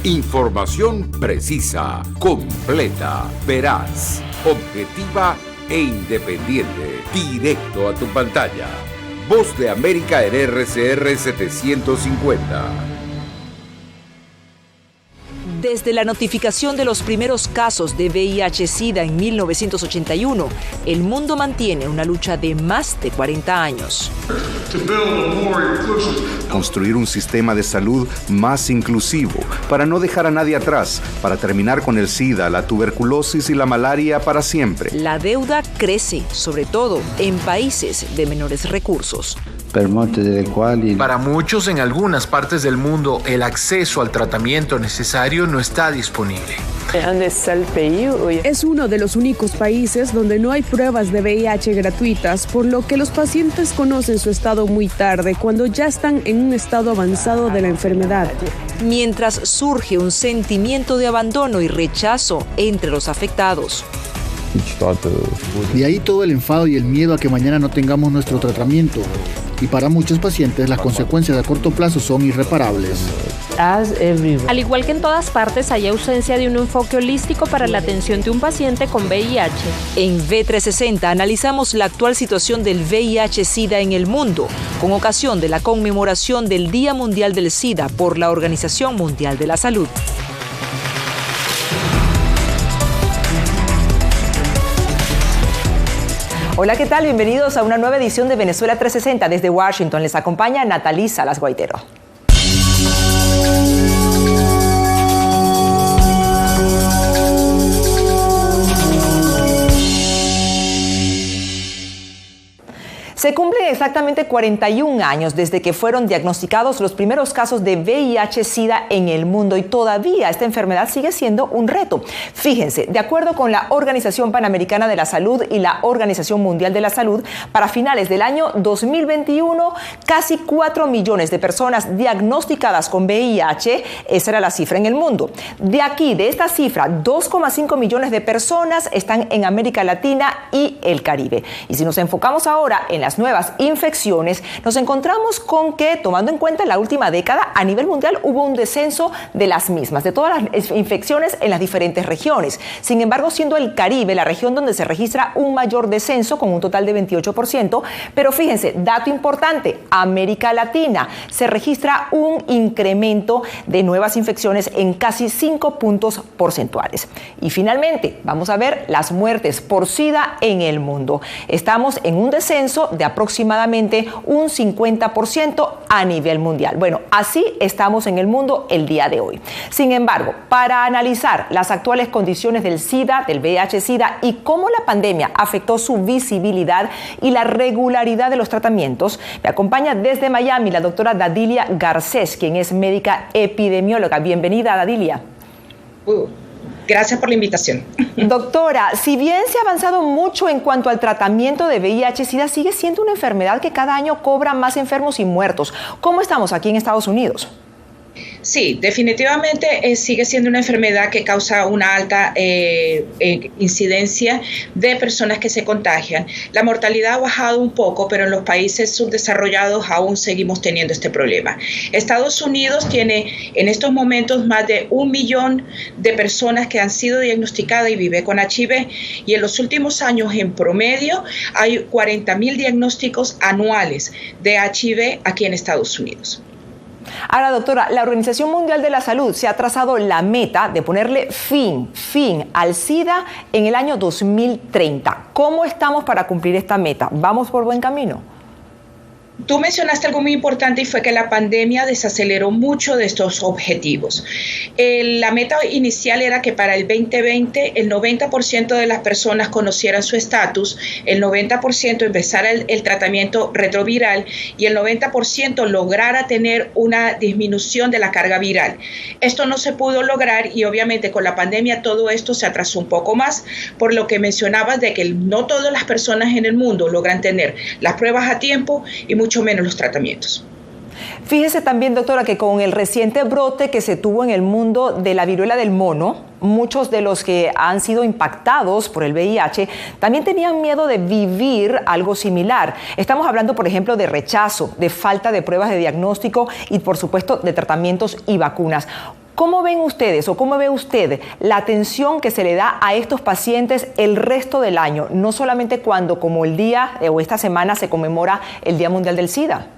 Información precisa, completa, veraz, objetiva e independiente. Directo a tu pantalla. Voz de América en RCR 750. Desde la notificación de los primeros casos de VIH-Sida en 1981, el mundo mantiene una lucha de más de 40 años. Construir un sistema de salud más inclusivo, para no dejar a nadie atrás, para terminar con el SIDA, la tuberculosis y la malaria para siempre. La deuda crece, sobre todo en países de menores recursos. Para muchos en algunas partes del mundo, el acceso al tratamiento necesario no está disponible. Es uno de los únicos países donde no hay pruebas de VIH gratuitas, por lo que los pacientes conocen su estado muy tarde, cuando ya están en un estado avanzado de la enfermedad. Mientras surge un sentimiento de abandono y rechazo entre los afectados. De ahí todo el enfado y el miedo a que mañana no tengamos nuestro tratamiento. Y para muchos pacientes las consecuencias a corto plazo son irreparables. Al igual que en todas partes, hay ausencia de un enfoque holístico para la atención de un paciente con VIH. En V360 analizamos la actual situación del VIH-Sida en el mundo, con ocasión de la conmemoración del Día Mundial del SIDA por la Organización Mundial de la Salud. Hola, ¿qué tal? Bienvenidos a una nueva edición de Venezuela 360 desde Washington. Les acompaña Natalí Salas Guaitero. Se cumplen exactamente 41 años desde que fueron diagnosticados los primeros casos de VIH-Sida en el mundo y todavía esta enfermedad sigue siendo un reto. Fíjense, de acuerdo con la Organización Panamericana de la Salud y la Organización Mundial de la Salud, para finales del año 2021, casi 4 millones de personas diagnosticadas con VIH, esa era la cifra en el mundo. De aquí, de esta cifra, 2,5 millones de personas están en América Latina y el Caribe. Y si nos enfocamos ahora en las nuevas infecciones, nos encontramos con que, tomando en cuenta la última década, a nivel mundial hubo un descenso de las mismas, de todas las infecciones en las diferentes regiones. Sin embargo, siendo el Caribe la región donde se registra un mayor descenso, con un total de 28%, pero fíjense, dato importante, América Latina se registra un incremento de nuevas infecciones en casi 5 puntos porcentuales. Y finalmente, vamos a ver las muertes por SIDA en el mundo. Estamos en un descenso de aproximadamente un 50% a nivel mundial. Bueno, así estamos en el mundo el día de hoy. Sin embargo, para analizar las actuales condiciones del SIDA, del VIH-Sida y cómo la pandemia afectó su visibilidad y la regularidad de los tratamientos, me acompaña desde Miami la doctora Dadilia Garcés, quien es médica epidemióloga. Bienvenida, Dadilia. Gracias por la invitación. Doctora, si bien se ha avanzado mucho en cuanto al tratamiento de VIH-Sida, sigue siendo una enfermedad que cada año cobra más enfermos y muertos. ¿Cómo estamos aquí en Estados Unidos? Sí, definitivamente sigue siendo una enfermedad que causa una alta incidencia de personas que se contagian. La mortalidad ha bajado un poco, pero en los países subdesarrollados aún seguimos teniendo este problema. Estados Unidos tiene en estos momentos más de 1 millón de personas que han sido diagnosticadas y viven con HIV, y en los últimos años en promedio hay 40,000 diagnósticos anuales de HIV aquí en Estados Unidos. Ahora, doctora, la Organización Mundial de la Salud se ha trazado la meta de ponerle fin al SIDA en el año 2030. ¿Cómo estamos para cumplir esta meta? ¿Vamos por buen camino? Tú mencionaste algo muy importante y fue que la pandemia desaceleró mucho de estos objetivos. La meta inicial era que para el 2020 el 90% de las personas conocieran su estatus, el 90% empezara el tratamiento retroviral y el 90% lograra tener una disminución de la carga viral. Esto no se pudo lograr y obviamente con la pandemia todo esto se atrasó un poco más, por lo que mencionabas de que no todas las personas en el mundo logran tener las pruebas a tiempo y mucho menos los tratamientos. Fíjese también, doctora, que con el reciente brote que se tuvo en el mundo de la viruela del mono, muchos de los que han sido impactados por el VIH también tenían miedo de vivir algo similar. Estamos hablando, por ejemplo, de rechazo, de falta de pruebas de diagnóstico y, por supuesto, de tratamientos y vacunas. ¿Cómo ven ustedes o cómo ve usted la atención que se le da a estos pacientes el resto del año, no solamente cuando, como el día o esta semana, se conmemora el Día Mundial del SIDA?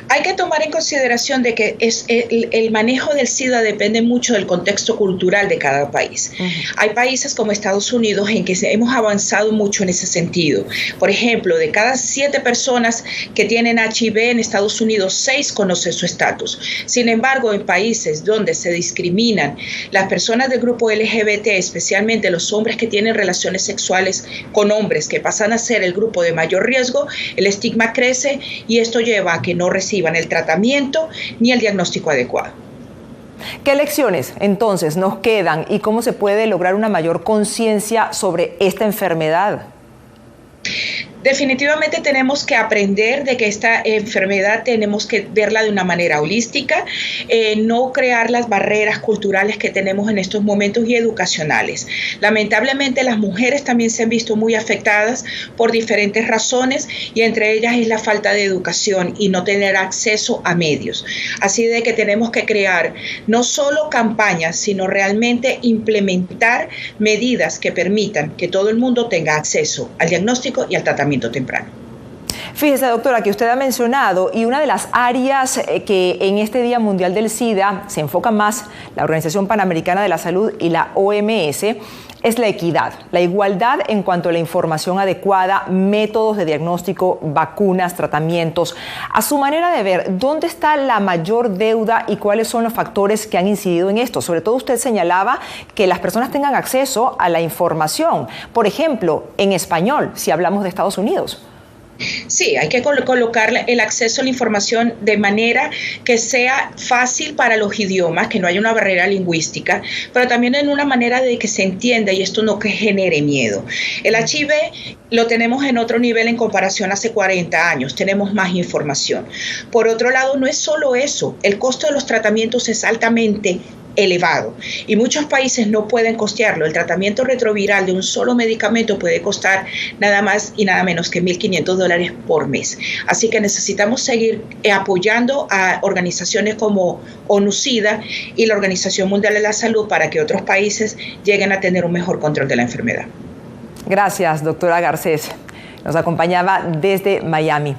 Hay que tomar en consideración de que el manejo del SIDA depende mucho del contexto cultural de cada país. Hay países como Estados Unidos en que hemos avanzado mucho en ese sentido. Por ejemplo, de cada 7 personas que tienen HIV en Estados Unidos, 6 conocen su estatus. Sin embargo, en países donde se discriminan las personas del grupo LGBT, especialmente los hombres que tienen relaciones sexuales con hombres que pasan a ser el grupo de mayor riesgo, el estigma crece y esto lleva a que no reciban el tratamiento ni el diagnóstico adecuado. ¿Qué lecciones entonces nos quedan y cómo se puede lograr una mayor conciencia sobre esta enfermedad? Definitivamente tenemos que aprender de que esta enfermedad tenemos que verla de una manera holística, no crear las barreras culturales que tenemos en estos momentos y educacionales. Lamentablemente las mujeres también se han visto muy afectadas por diferentes razones y entre ellas es la falta de educación y no tener acceso a medios. Así de que tenemos que crear no solo campañas, sino realmente implementar medidas que permitan que todo el mundo tenga acceso al diagnóstico y al tratamiento temprano. Fíjese, doctora, que usted ha mencionado, y una de las áreas que en este Día Mundial del SIDA se enfoca más la Organización Panamericana de la Salud y la OMS, es la equidad, la igualdad en cuanto a la información adecuada, métodos de diagnóstico, vacunas, tratamientos. A su manera de ver, ¿dónde está la mayor deuda y cuáles son los factores que han incidido en esto? Sobre todo usted señalaba que las personas tengan acceso a la información, por ejemplo, en español, si hablamos de Estados Unidos. Sí, hay que colocar el acceso a la información de manera que sea fácil para los idiomas, que no haya una barrera lingüística, pero también en una manera de que se entienda y esto no que genere miedo. El HIV lo tenemos en otro nivel en comparación a hace 40 años, tenemos más información. Por otro lado, no es solo eso, el costo de los tratamientos es altamente elevado y muchos países no pueden costearlo. El tratamiento retroviral de un solo medicamento puede costar nada más y nada menos que $1,500 por mes. Así que necesitamos seguir apoyando a organizaciones como ONU-SIDA y la Organización Mundial de la Salud para que otros países lleguen a tener un mejor control de la enfermedad. Gracias, doctora Garcés. Nos acompañaba desde Miami.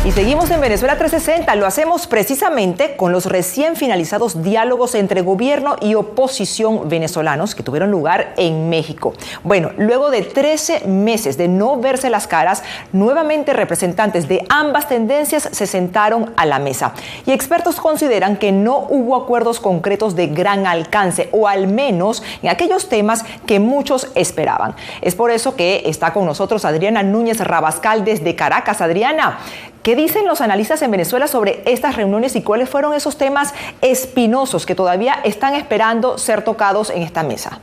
Y seguimos en Venezuela 360, lo hacemos precisamente con los recién finalizados diálogos entre gobierno y oposición venezolanos que tuvieron lugar en México. Bueno, luego de 13 meses de no verse las caras, nuevamente representantes de ambas tendencias se sentaron a la mesa. Y expertos consideran que no hubo acuerdos concretos de gran alcance, o al menos en aquellos temas que muchos esperaban. Es por eso que está con nosotros Adriana Núñez Rabascal desde Caracas. Adriana, ¿qué dicen los analistas en Venezuela sobre estas reuniones y cuáles fueron esos temas espinosos que todavía están esperando ser tocados en esta mesa?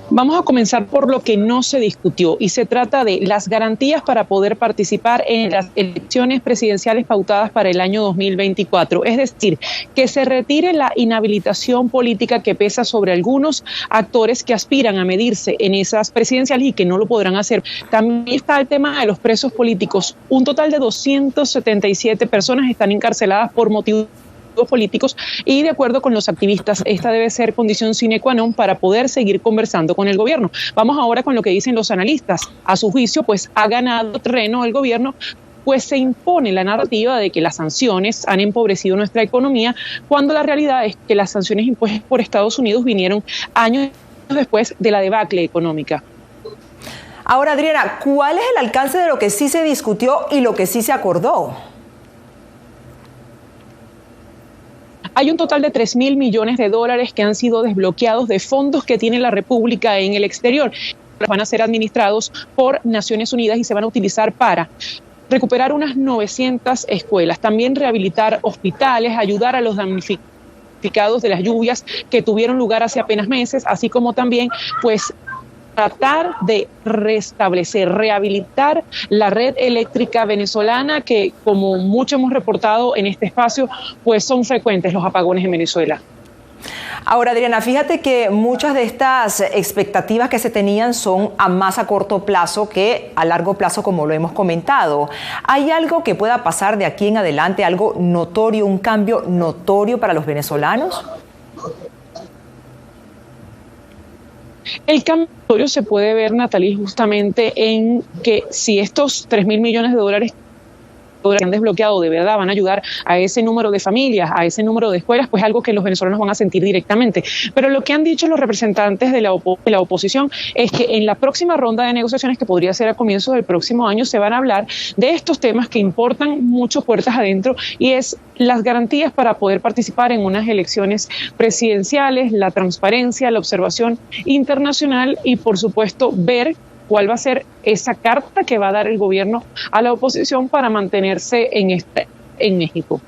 Vamos a comenzar por lo que no se discutió y se trata de las garantías para poder participar en las elecciones presidenciales pautadas para el año 2024. Es decir, que se retire la inhabilitación política que pesa sobre algunos actores que aspiran a medirse en esas presidenciales y que no lo podrán hacer. También está el tema de los presos políticos. Un total de 277 personas están encarceladas por motivos políticos y de acuerdo con los activistas esta debe ser condición sine qua non para poder seguir conversando con el gobierno. Vamos ahora con lo que dicen los analistas. A su juicio, pues ha ganado terreno el gobierno, pues se impone la narrativa de que las sanciones han empobrecido nuestra economía, cuando la realidad es que las sanciones impuestas por Estados Unidos vinieron años después de la debacle económica. Ahora, Adriana, ¿cuál es el alcance de lo que sí se discutió y lo que sí se acordó? Hay un total de $3.000 millones que han sido desbloqueados de fondos que tiene la República en el exterior. Van a ser administrados por Naciones Unidas y se van a utilizar para recuperar unas 900 escuelas, también rehabilitar hospitales, ayudar a los damnificados de las lluvias que tuvieron lugar hace apenas meses, así como también pues tratar de restablecer, rehabilitar la red eléctrica venezolana que, como mucho hemos reportado en este espacio, pues son frecuentes los apagones en Venezuela. Ahora, Adriana, fíjate que muchas de estas expectativas que se tenían son más a corto plazo que a largo plazo, como lo hemos comentado. ¿Hay algo que pueda pasar de aquí en adelante, algo notorio, un cambio notorio para los venezolanos? El cambio notorio se puede ver, Natalie, justamente en que si estos 3.000 millones de dólares que han desbloqueado de verdad van a ayudar a ese número de familias, a ese número de escuelas, pues algo que los venezolanos van a sentir directamente. Pero lo que han dicho los representantes de la oposición es que en la próxima ronda de negociaciones, que podría ser a comienzos del próximo año, se van a hablar de estos temas que importan mucho puertas adentro, y es las garantías para poder participar en unas elecciones presidenciales, la transparencia, la observación internacional y, por supuesto, ver cuál va a ser esa carta que va a dar el gobierno a la oposición para mantenerse en México.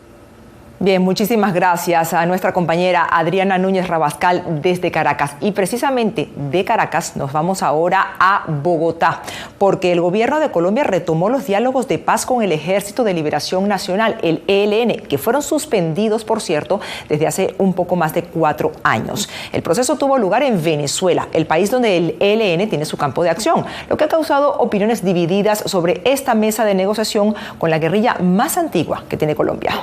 Bien, muchísimas gracias a nuestra compañera Adriana Núñez Rabascal desde Caracas. Y precisamente de Caracas nos vamos ahora a Bogotá, porque el gobierno de Colombia retomó los diálogos de paz con el Ejército de Liberación Nacional, el ELN, que fueron suspendidos, por cierto, desde hace un poco más de 4 años. El proceso tuvo lugar en Venezuela, el país donde el ELN tiene su campo de acción, lo que ha causado opiniones divididas sobre esta mesa de negociación con la guerrilla más antigua que tiene Colombia.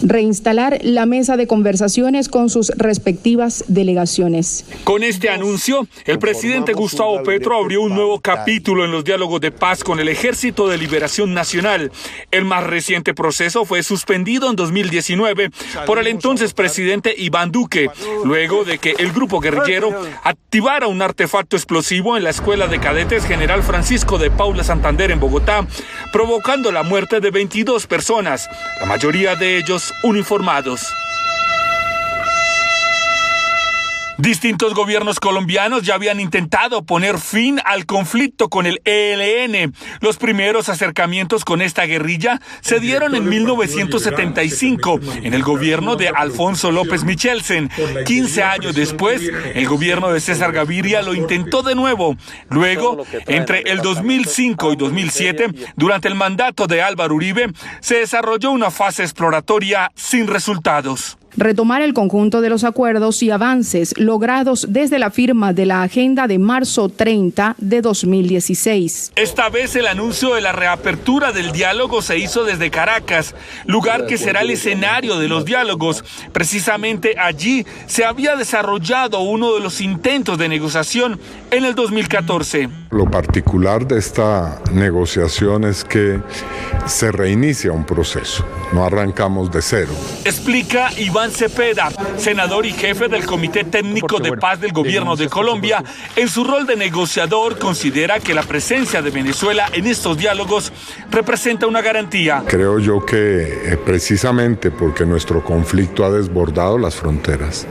Reinstalar la mesa de conversaciones con sus respectivas delegaciones. Con este anuncio, el presidente Gustavo Petro abrió un nuevo capítulo en los diálogos de paz con el Ejército de Liberación Nacional. El más reciente proceso fue suspendido en 2019 por el entonces presidente Iván Duque, luego de que el grupo guerrillero activara un artefacto explosivo en la Escuela de Cadetes General Francisco de Paula Santander en Bogotá, provocando la muerte de 22 personas, la mayoría de ellos uniformados. Distintos gobiernos colombianos ya habían intentado poner fin al conflicto con el ELN. Los primeros acercamientos con esta guerrilla se dieron en 1975 en el gobierno de Alfonso López Michelsen. 15 años después, el gobierno de César Gaviria lo intentó de nuevo. Luego, entre el 2005 y 2007, durante el mandato de Álvaro Uribe, se desarrolló una fase exploratoria sin resultados. Retomar el conjunto de los acuerdos y avances logrados desde la firma de la agenda de marzo 30 de 2016. Esta vez el anuncio de la reapertura del diálogo se hizo desde Caracas, lugar que será el escenario de los diálogos. Precisamente allí se había desarrollado uno de los intentos de negociación en el 2014. Lo particular de esta negociación es que se reinicia un proceso, no arrancamos de cero. Explica Iván Cepeda, senador y jefe del Comité Técnico de Paz del Gobierno de Colombia. En su rol de negociador, considera que la presencia de Venezuela en estos diálogos representa una garantía. Creo yo que precisamente porque nuestro conflicto ha desbordado las fronteras,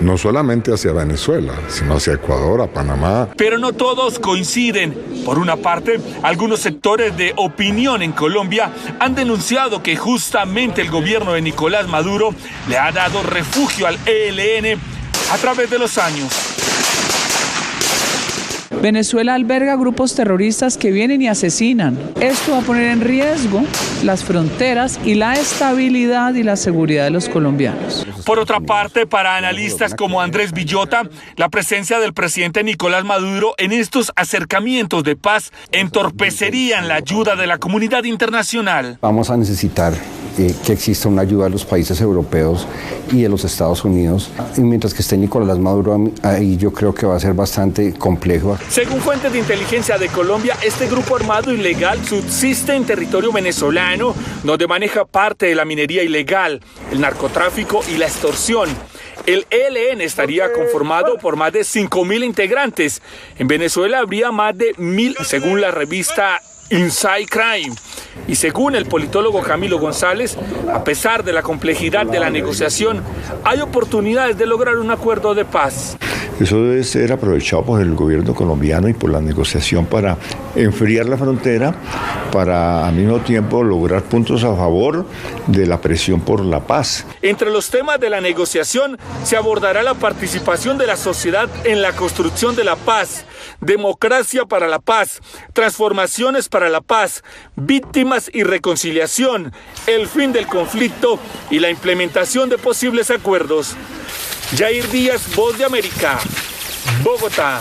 no solamente hacia Venezuela, sino hacia Ecuador, a Panamá. Pero no todos coinciden. Por una parte, algunos sectores de opinión en Colombia han denunciado que justamente el gobierno de Nicolás Maduro le ha dado refugio al ELN a través de los años. Venezuela alberga grupos terroristas que vienen y asesinan. Esto va a poner en riesgo las fronteras y la estabilidad y la seguridad de los colombianos. Por otra parte, para analistas como Andrés Villota, la presencia del presidente Nicolás Maduro en estos acercamientos de paz entorpecerían la ayuda de la comunidad internacional. Vamos a necesitar que exista una ayuda de los países europeos y de los Estados Unidos. Y mientras que esté Nicolás Maduro ahí, yo creo que va a ser bastante complejo. Según fuentes de inteligencia de Colombia, este grupo armado ilegal subsiste en territorio venezolano, donde maneja parte de la minería ilegal, el narcotráfico y la extorsión. El ELN estaría conformado por más de 5.000 integrantes. En Venezuela habría más de 1.000, según la revista Inside Crime. Y según el politólogo Camilo González, a pesar de la complejidad de la negociación, hay oportunidades de lograr un acuerdo de paz. Eso debe ser aprovechado por el gobierno colombiano y por la negociación para enfriar la frontera, para al mismo tiempo lograr puntos a favor de la presión por la paz. Entre los temas de la negociación se abordará la participación de la sociedad en la construcción de la paz, democracia para la paz, transformaciones para la paz, víctimas y reconciliación, el fin del conflicto y la implementación de posibles acuerdos. Jair Díaz, Voz de América, Bogotá.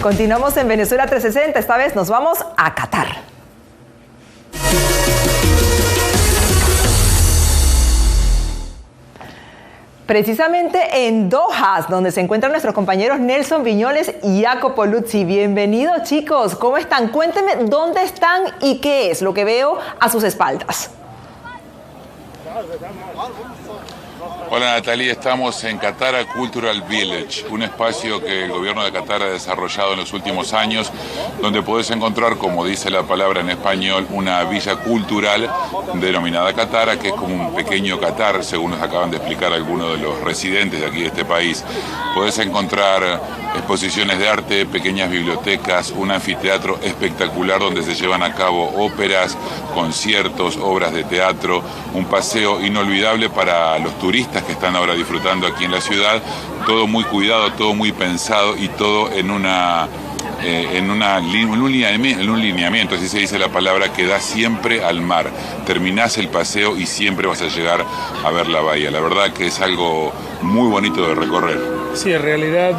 Continuamos en Venezuela 360, esta vez nos vamos a Qatar. Precisamente en Doha, donde se encuentran nuestros compañeros Nelson Viñoles y Jacopo Luzzi. Bienvenidos, chicos. ¿Cómo están? Cuéntenme dónde están y qué es lo que veo a sus espaldas. Hola Natalia, estamos en Qatar Cultural Village, un espacio que el gobierno de Qatar ha desarrollado en los últimos años, donde podés encontrar, como dice la palabra en español, una villa cultural denominada Qatar, que es como un pequeño Qatar, según nos acaban de explicar algunos de los residentes de aquí de este país. Podés encontrar exposiciones de arte, pequeñas bibliotecas, un anfiteatro espectacular donde se llevan a cabo óperas, conciertos, obras de teatro, un paseo inolvidable para los turistas que están ahora disfrutando aquí en la ciudad, todo muy cuidado, todo muy pensado y todo en un lineamiento, así se dice la palabra, que da siempre al mar. Terminás el paseo y siempre vas a llegar a ver la bahía. La verdad que es algo muy bonito de recorrer. Sí, en realidad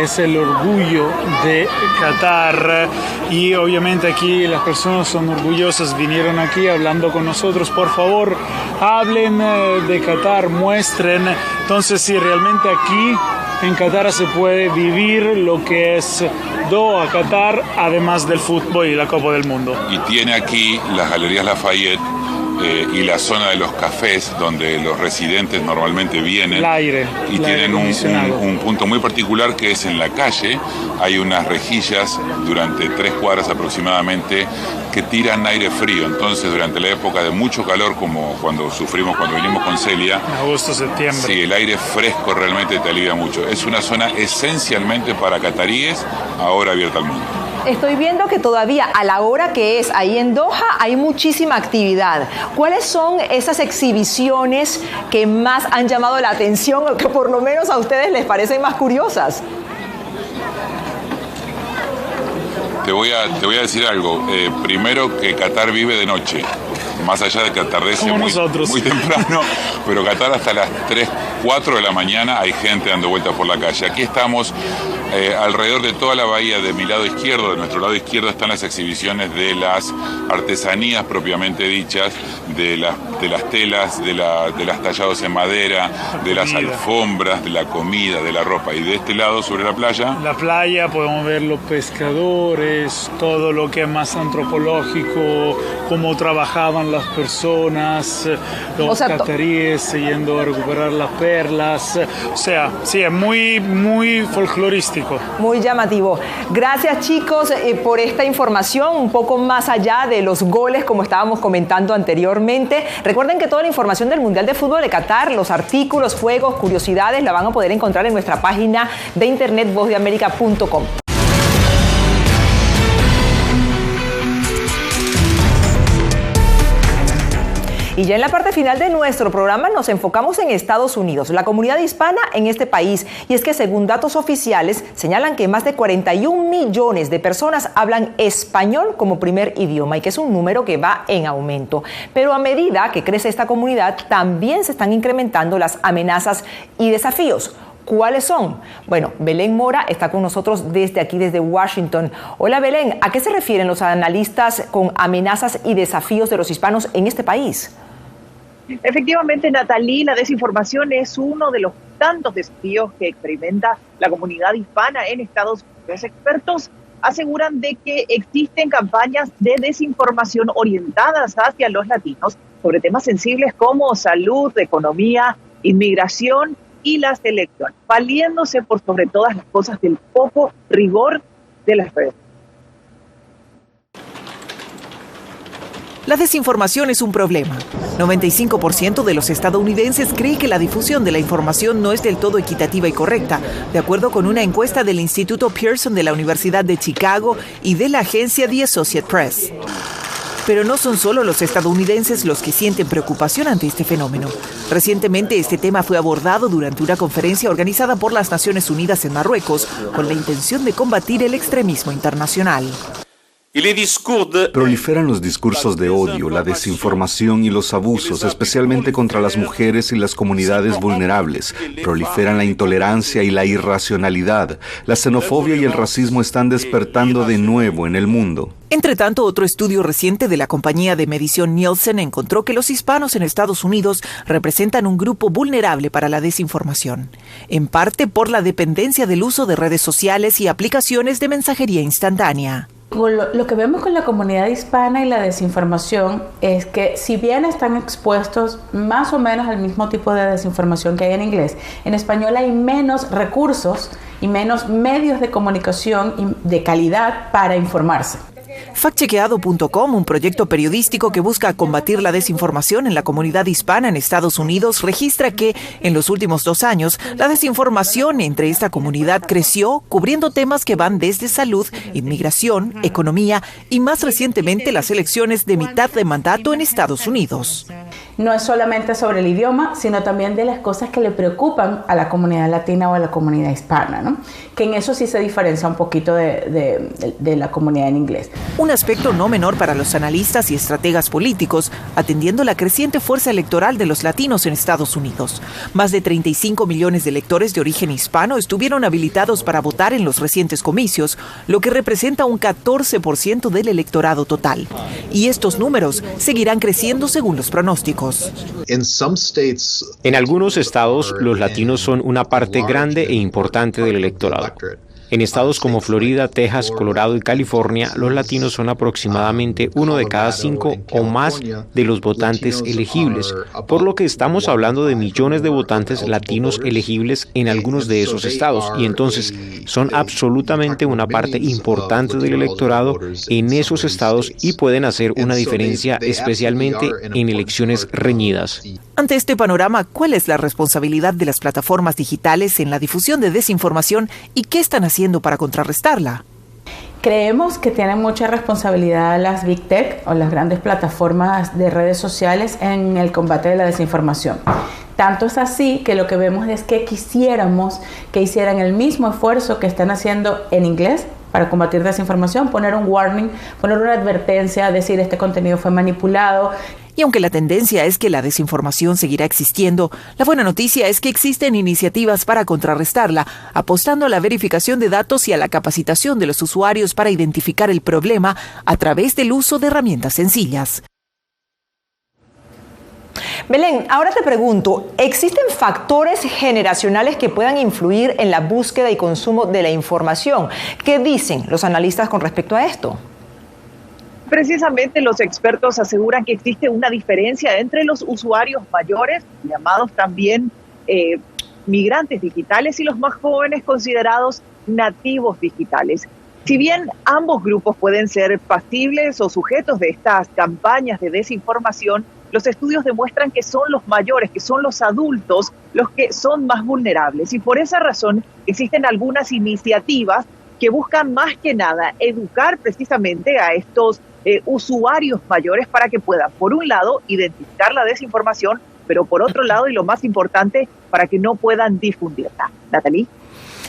es el orgullo de Qatar y obviamente aquí las personas son orgullosas, vinieron aquí hablando con nosotros. Por favor, hablen de Qatar, muestren. Entonces, sí, realmente aquí en Qatar se puede vivir lo que es Doha, Qatar, además del fútbol y la Copa del Mundo. Y tiene aquí las Galerías Lafayette y la zona de los cafés donde los residentes normalmente vienen. El aire. Y tienen un punto muy particular que es en la calle. Hay unas rejillas durante 3 cuadras aproximadamente que tiran aire frío. Entonces, durante la época de mucho calor, como cuando vinimos con Celia. Agosto, septiembre. Sí, el aire fresco realmente te alivia mucho. Es una zona esencialmente para cataríes, ahora abierta al mundo. Estoy viendo que todavía a la hora que es ahí en Doha hay muchísima actividad. ¿Cuáles son esas exhibiciones que más han llamado la atención o que por lo menos a ustedes les parecen más curiosas? Te voy a decir algo. Primero, que Qatar vive de noche. Más allá de que atardece muy temprano, pero Qatar hasta las 3, 4 de la mañana hay gente dando vueltas por la calle. Aquí estamos alrededor de toda la bahía. De mi lado izquierdo, de nuestro lado izquierdo, están las exhibiciones de las artesanías propiamente dichas, de las telas, de las tallados en madera, de las alfombras, de la comida, de la ropa. Y de este lado, sobre la playa. La playa, podemos ver los pescadores, todo lo que es más antropológico, cómo trabajaban las personas, los cataríes yendo a recuperar las perlas. O sea, sí, es muy, muy folclorístico. Muy llamativo. Gracias, chicos, por esta información, un poco más allá de los goles, como estábamos comentando anteriormente. Recuerden que toda la información del Mundial de Fútbol de Qatar, los artículos, juegos, curiosidades, la van a poder encontrar en nuestra página de internet vozdeamerica.com. Y ya en la parte final de nuestro programa nos enfocamos en Estados Unidos, la comunidad hispana en este país. Y es que según datos oficiales señalan que más de 41 millones de personas hablan español como primer idioma y que es un número que va en aumento. Pero a medida que crece esta comunidad también se están incrementando las amenazas y desafíos. ¿Cuáles son? Bueno, Belén Mora está con nosotros desde aquí, desde Washington. Hola Belén, ¿a qué se refieren los analistas con amenazas y desafíos de los hispanos en este país? Efectivamente, Natalie, la desinformación es uno de los tantos desafíos que experimenta la comunidad hispana en Estados Unidos. Expertos aseguran de que existen campañas de desinformación orientadas hacia los latinos sobre temas sensibles como salud, economía, inmigración y la selección, valiéndose por sobre todas las cosas del poco rigor de las redes. La desinformación es un problema. 95% de los estadounidenses cree que la difusión de la información no es del todo equitativa y correcta, de acuerdo con una encuesta del Instituto Pearson de la Universidad de Chicago y de la agencia The Associated Press. Pero no son solo los estadounidenses los que sienten preocupación ante este fenómeno. Recientemente este tema fue abordado durante una conferencia organizada por las Naciones Unidas en Marruecos con la intención de combatir el extremismo internacional. Proliferan los discursos de odio, la desinformación y los abusos, especialmente contra las mujeres y las comunidades vulnerables. Proliferan la intolerancia y la irracionalidad. La xenofobia y el racismo están despertando de nuevo en el mundo. Entre tanto, otro estudio reciente de la compañía de medición Nielsen encontró que los hispanos en Estados Unidos representan un grupo vulnerable para la desinformación, en parte por la dependencia del uso de redes sociales y aplicaciones de mensajería instantánea. Lo que vemos con la comunidad hispana y la desinformación es que si bien están expuestos más o menos al mismo tipo de desinformación que hay en inglés, en español hay menos recursos y menos medios de comunicación de calidad para informarse. Factchequeado.com, un proyecto periodístico que busca combatir la desinformación en la comunidad hispana en Estados Unidos, registra que en los últimos 2 años la desinformación entre esta comunidad creció, cubriendo temas que van desde salud, inmigración, economía y más recientemente las elecciones de mitad de mandato en Estados Unidos. No es solamente sobre el idioma, sino también de las cosas que le preocupan a la comunidad latina o a la comunidad hispana, ¿no? Que en eso sí se diferencia un poquito de la comunidad en inglés. Un aspecto no menor para los analistas y estrategas políticos, atendiendo la creciente fuerza electoral de los latinos en Estados Unidos. Más de 35 millones de electores de origen hispano estuvieron habilitados para votar en los recientes comicios, lo que representa un 14% del electorado total. Y estos números seguirán creciendo según los pronósticos. En algunos estados, los latinos son una parte grande e importante del electorado. En estados como Florida, Texas, Colorado y California, los latinos son aproximadamente 1 de cada 5 o más de los votantes elegibles, por lo que estamos hablando de millones de votantes latinos elegibles en algunos de esos estados, y entonces son absolutamente una parte importante del electorado en esos estados y pueden hacer una diferencia, especialmente en elecciones reñidas. Ante este panorama, ¿cuál es la responsabilidad de las plataformas digitales en la difusión de desinformación y qué están haciendo para contrarrestarla? Creemos que tienen mucha responsabilidad las Big Tech o las grandes plataformas de redes sociales en el combate de la desinformación. Tanto es así que lo que vemos es que quisiéramos que hicieran el mismo esfuerzo que están haciendo en inglés para combatir desinformación, poner un warning, poner una advertencia, decir este contenido fue manipulado. Y aunque la tendencia es que la desinformación seguirá existiendo, la buena noticia es que existen iniciativas para contrarrestarla, apostando a la verificación de datos y a la capacitación de los usuarios para identificar el problema a través del uso de herramientas sencillas. Belén, ahora te pregunto, ¿existen factores generacionales que puedan influir en la búsqueda y consumo de la información? ¿Qué dicen los analistas con respecto a esto? Precisamente los expertos aseguran que existe una diferencia entre los usuarios mayores, llamados también migrantes digitales, y los más jóvenes considerados nativos digitales. Si bien ambos grupos pueden ser pasibles o sujetos de estas campañas de desinformación, los estudios demuestran que son los mayores, que son los adultos, los que son más vulnerables. Y por esa razón existen algunas iniciativas que buscan más que nada educar precisamente a estos usuarios mayores para que puedan, por un lado, identificar la desinformación, pero por otro lado, y lo más importante, para que no puedan difundirla. Natalie.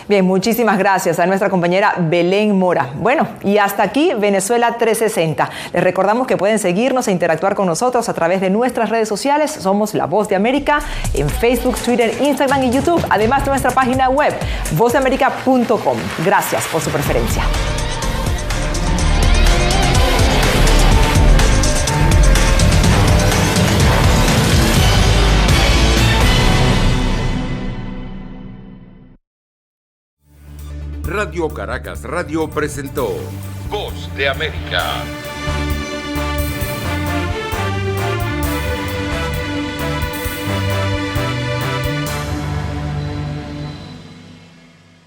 Bien, muchísimas gracias a nuestra compañera Belén Mora. Bueno, y hasta aquí Venezuela 360. Les recordamos que pueden seguirnos e interactuar con nosotros a través de nuestras redes sociales. Somos La Voz de América en Facebook, Twitter, Instagram y YouTube. Además de nuestra página web, vozdeamerica.com. Gracias por su preferencia. Radio Caracas Radio presentó Voz de América.